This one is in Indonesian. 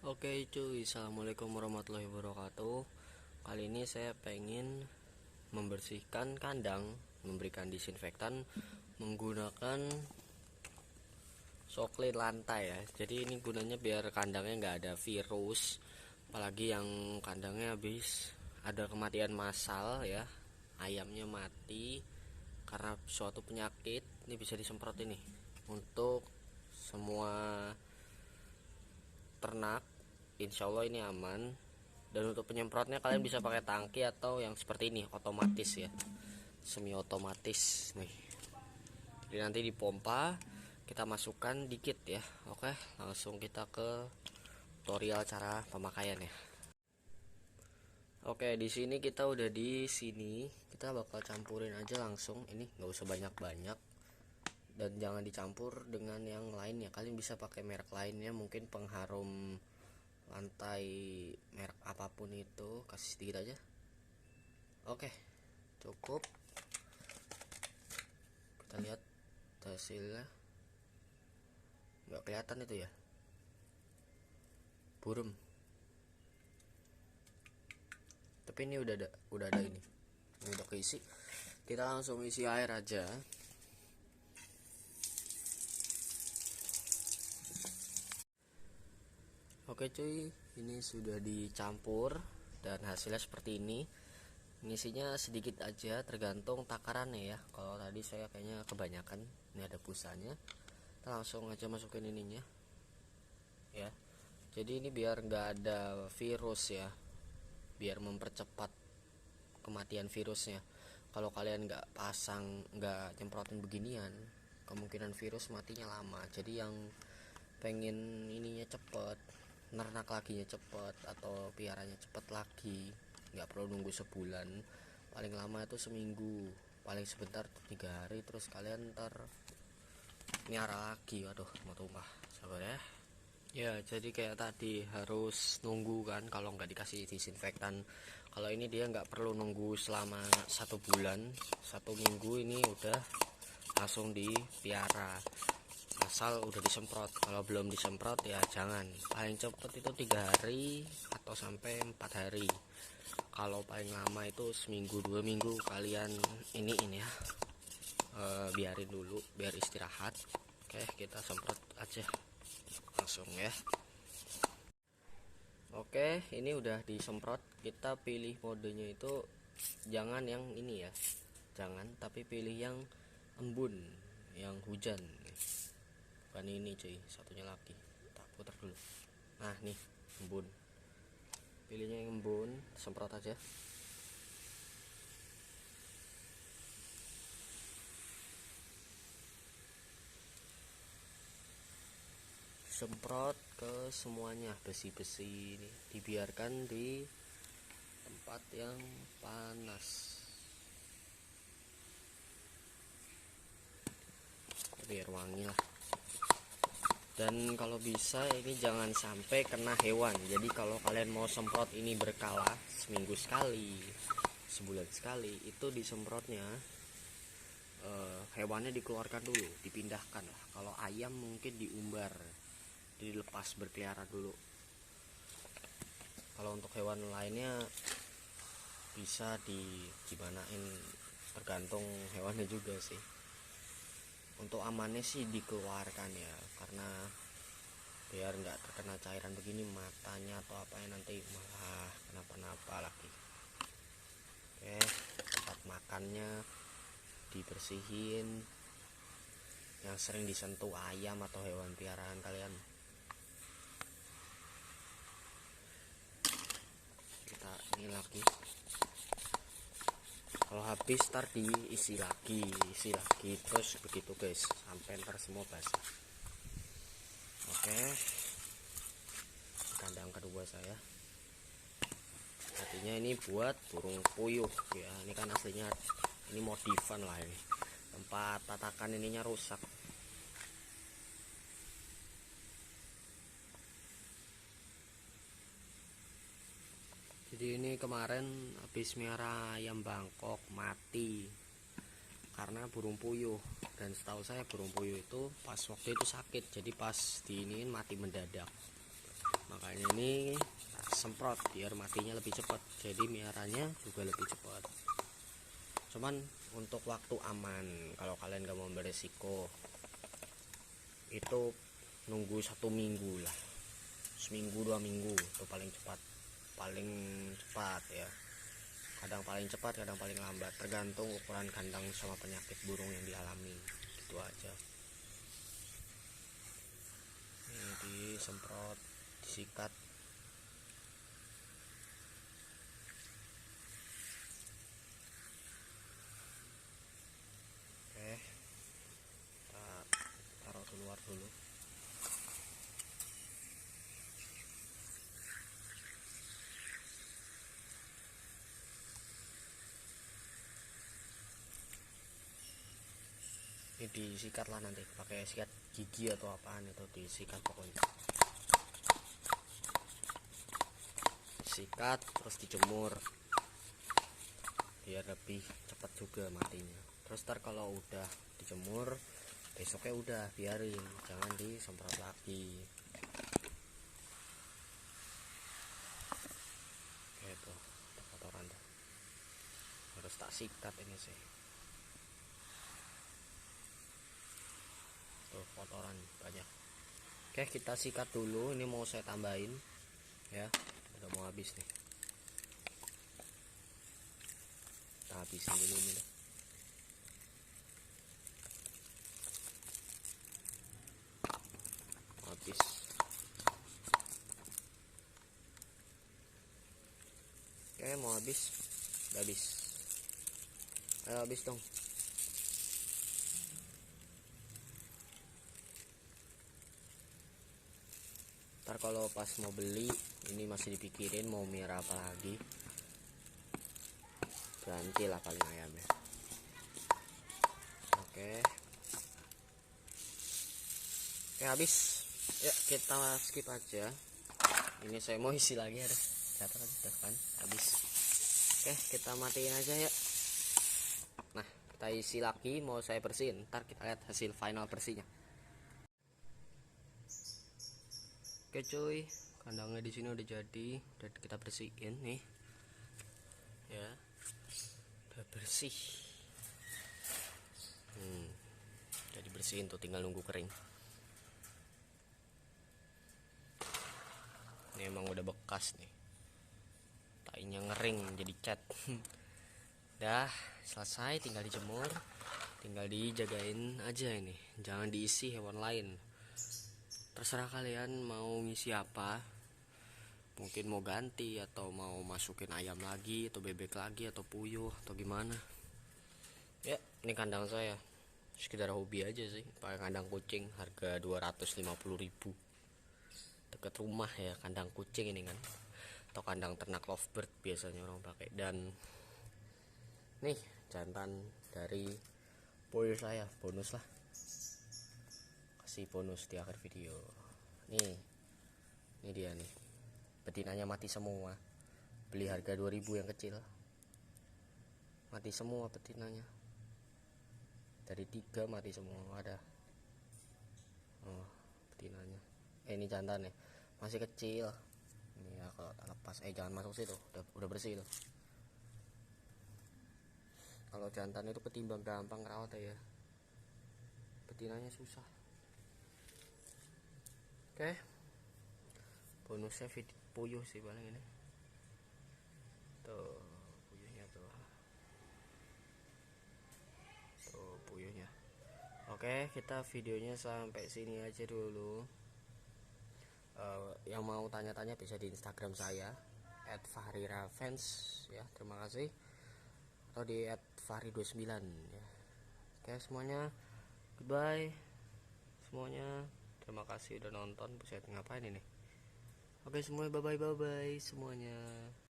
Oke cuy, assalamualaikum warahmatullahi wabarakatuh. Kali ini saya pengen membersihkan kandang, memberikan disinfektan menggunakan soklin lantai ya. Jadi ini gunanya biar kandangnya nggak ada virus, apalagi yang kandangnya habis ada kematian massal ya, ayamnya mati karena suatu penyakit. Ini bisa disemprot ini untuk semua ternak. Insya Allah ini aman. Dan untuk penyemprotnya kalian bisa pakai tangki atau yang seperti ini, otomatis ya, semi otomatis nih. Jadi nanti dipompa, kita masukkan dikit ya. Oke, langsung kita ke tutorial cara pemakaian ya. Oke, di sini kita udah di sini. Kita bakal campurin aja langsung. Ini nggak usah banyak-banyak. Dan jangan dicampur dengan yang lainnya. Kalian bisa pakai merek lainnya, mungkin pengharum lantai merek apapun itu, kasih sedikit aja. Oke, cukup. Kita lihat hasilnya. Nggak kelihatan itu ya, burem. Tapi ini udah ada ini udah keisi. Kita langsung isi air aja. Oke cuy, ini sudah dicampur dan hasilnya seperti ini. Ngisinya sedikit aja, tergantung takarannya ya. Kalau tadi saya kayaknya kebanyakan. Ini ada busanya. Kita langsung aja masukin ininya ya. Jadi ini biar nggak ada virus ya, biar mempercepat kematian virusnya. Kalau kalian nggak pasang, nggak nyemprotin beginian, kemungkinan virus matinya lama. Jadi yang pengen ininya cepet, nernak laginya cepet atau piaranya cepet lagi, nggak perlu nunggu sebulan, paling lama itu seminggu, paling sebentar 3 hari, terus kalian ntar miara lagi. Waduh, mau tumpah, sabar ya. Ya, jadi kayak tadi harus nunggu kan kalau nggak dikasih disinfektan. Kalau ini dia nggak perlu nunggu selama 1 bulan, 1 minggu ini udah langsung dipiara, asal udah disemprot. Kalau belum disemprot ya jangan. Paling cepet itu 3 hari atau sampai 4 hari. Kalau paling lama itu seminggu 2 minggu kalian ini ya, biarin dulu biar istirahat. Oke, kita semprot aja langsung ya. Oke, ini udah disemprot. Kita pilih modenya itu jangan yang ini ya, jangan, tapi pilih yang embun, yang hujan. Bukan ini cuy, satunya lagi. Tak putar dulu. Nah nih, embun. Pilihnya yang embun, semprot aja. Semprot ke semuanya, besi-besi ini dibiarkan di tempat yang panas biar wangi lah. Dan kalau bisa ini jangan sampai kena hewan. Jadi kalau kalian mau semprot ini berkala, seminggu sekali, sebulan sekali, itu disemprotnya hewannya dikeluarkan dulu, dipindahkan lah. Kalau ayam mungkin diumbar, dilepas berkeliaran dulu. Kalau untuk hewan lainnya bisa gimanain, tergantung hewannya juga sih. Untuk amannya sih dikeluarkan ya, karena biar nggak terkena cairan begini matanya atau apa yang nanti malah kenapa-napa lagi. Oke, tempat makannya dibersihin, yang sering disentuh ayam atau hewan piaraan kalian. Kita ini lagi, kalau habis ntar diisi lagi, terus begitu guys, sampai ntar semua basah. Oke, kandang kedua saya, artinya ini buat burung puyuh ya. Ini kan aslinya ini modifan lah, ini tempat tatakan ininya rusak. Jadi ini kemarin habis miara ayam Bangkok mati karena burung puyuh. Dan setahu saya burung puyuh itu pas waktu itu sakit, jadi pas diiniin mati mendadak. makanya ini semprot biar matinya lebih cepat, jadi miaranya juga lebih cepat. Cuman untuk waktu aman, kalau kalian gak mau beresiko, itu nunggu 1 minggu lah, seminggu 2 minggu itu paling cepat. Paling cepat ya, kadang paling cepat kadang paling lambat, tergantung ukuran kandang sama penyakit burung yang dialami, gitu aja. Ini disemprot, disikat. Oke, kita taruh keluar dulu. Ini disikat lah, nanti pakai sikat gigi atau apaan itu, disikat pokoknya. Sikat terus dijemur biar lebih cepat juga matinya. Terus ntar kalau udah dijemur, besoknya udah biarin, jangan disemprot lagi gitu. Kotoran tuh harus tak sikat ini sih, tuh kotoran banyak. Oke, kita sikat dulu. Ini mau saya tambahin ya, udah mau habis nih, kita habisin dulu ini deh. Habis. Oke, mau habis. Udah habis. Ayo habis dong. Ntar kalau pas mau beli, ini masih dipikirin mau miara apa lagi, ganti lah paling ayamnya. Oke, habis ya, kita skip aja. Ini saya mau isi lagi, ada catat aja kan habis. Oke, kita matiin aja ya. Nah, kita isi lagi, mau saya bersihin, ntar kita lihat hasil final bersihnya. Oke cuy, kandangnya di sini udah jadi, udah kita bersihin nih ya, udah bersih. Jadi bersihin tuh, tinggal nunggu kering. Ini emang udah bekas nih, tainya ngering jadi cat. Dah selesai, tinggal dijemur, tinggal dijagain aja ini, jangan diisi hewan lain. Terserah kalian mau ngisi apa, mungkin mau ganti atau mau masukin ayam lagi atau bebek lagi atau puyuh atau gimana ya. Ini kandang saya sekedar hobi aja sih, pakai kandang kucing harga 250.000 deket rumah ya, kandang kucing ini kan, atau kandang ternak lovebird biasanya orang pakai. Dan nih jantan dari puyuh saya, bonus lah, kasih bonus di akhir video. Nih, ini dia nih, betinanya mati semua, beli harga 2.000 yang kecil, mati semua betinanya, dari 3 mati semua ada. Oh, betinanya ini jantan nih, masih kecil ini ya. Kalau tak lepas, jangan masuk situ, udah bersih tuh. Kalau jantan itu ketimbang gampang rawat ya, betinanya susah. Oke, bonusnya puyuh sih paling ini. Tuh puyuhnya tuh puyuhnya. Oke, kita videonya sampai sini aja dulu. Yang mau tanya-tanya bisa di Instagram saya @fahrirafans ya, terima kasih, atau di @fahri29 ya. Oke semuanya, goodbye semuanya, terima kasih udah nonton. Buset, ngapain ini? Oke semuanya, bye bye semuanya.